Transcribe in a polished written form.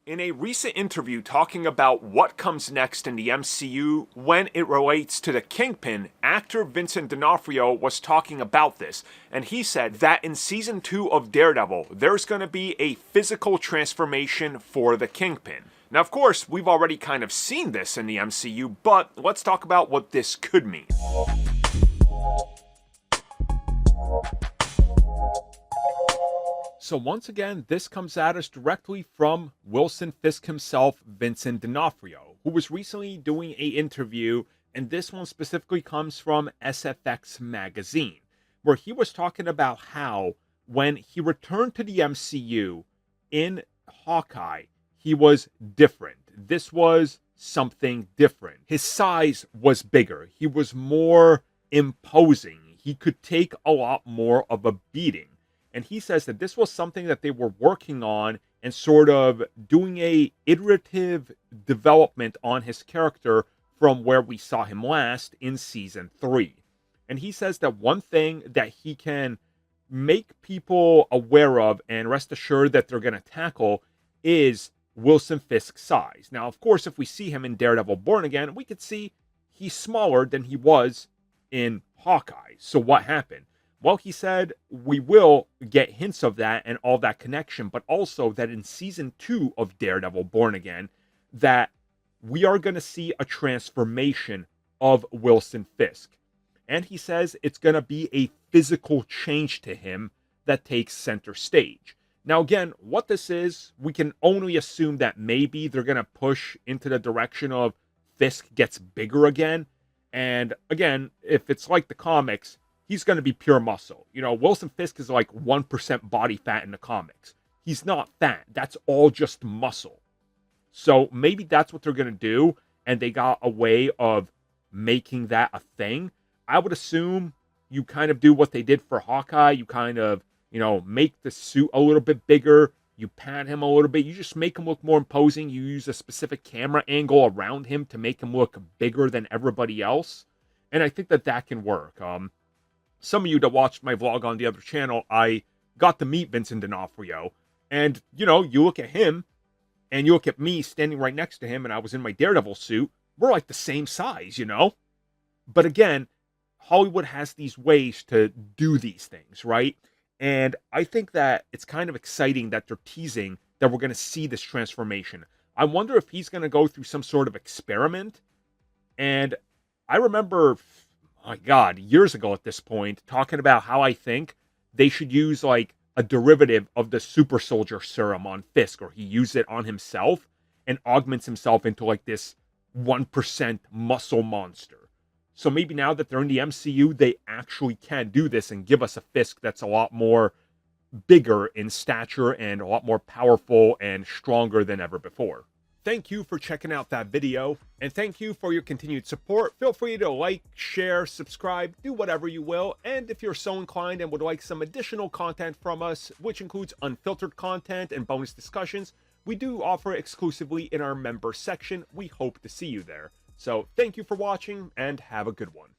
In a recent interview talking about what comes next in the MCU when it relates to the Kingpin, actor Vincent D'Onofrio was talking about this, and he said that in Season 2 of Daredevil, there's going to be a physical transformation for the Kingpin. Now, of course, we've already kind of seen this in the MCU, but let's talk about what this could mean. So once again, this comes at us directly from Wilson Fisk himself, Vincent D'Onofrio, who was recently doing an interview, and this one specifically comes from SFX magazine, where he was talking about how when he returned to the MCU in Hawkeye, he was different. This was something different. His size was bigger. He was more imposing. He could take a lot more of a beating. And he says that this was something that they were working on and sort of doing a iterative development on his character from where we saw him last in Season 3. And he says that one thing that he can make people aware of and rest assured that they're going to tackle is Wilson Fisk's size. Now, of course, if we see him in Daredevil Born Again, we could see he's smaller than he was in Hawkeye. So what happened? Well, he said we will get hints of that and all that connection, but also that in Season 2 of Daredevil Born Again, that we are going to see a transformation of Wilson Fisk. And he says it's going to be a physical change to him that takes center stage. Now, again, what this is, we can only assume that maybe they're going to push into the direction of Fisk gets bigger again. And again, if it's like the comics, he's going to be pure muscle. You know, Wilson Fisk is like 1% body fat in the comics. He's not fat. That's all just muscle. So maybe that's what they're going to do, and they got a way of making that a thing. I would assume you kind of do what they did for Hawkeye. You kind of, make the suit a little bit bigger. You pad him a little bit. You just make him look more imposing. You use a specific camera angle around him to make him look bigger than everybody else. And I think that can work. Some of you that watched my vlog on the other channel, I got to meet Vincent D'Onofrio. And, you look at him, and you look at me standing right next to him, and I was in my Daredevil suit. We're like the same size, But again, Hollywood has these ways to do these things, right? And I think that it's kind of exciting that they're teasing that we're going to see this transformation. I wonder if he's going to go through some sort of experiment. And I remember, my God, years ago at this point, talking about how I think they should use like a derivative of the super soldier serum on Fisk, or he used it on himself and augments himself into like this 1% muscle monster. So maybe now that they're in the MCU, they actually can do this and give us a Fisk that's a lot more bigger in stature and a lot more powerful and stronger than ever before. Thank you for checking out that video, and thank you for your continued support. Feel free to like, share, subscribe, do whatever you will, and if you're so inclined and would like some additional content from us, which includes unfiltered content and bonus discussions, we do offer exclusively in our member section. We hope to see you there. So thank you for watching, and have a good one.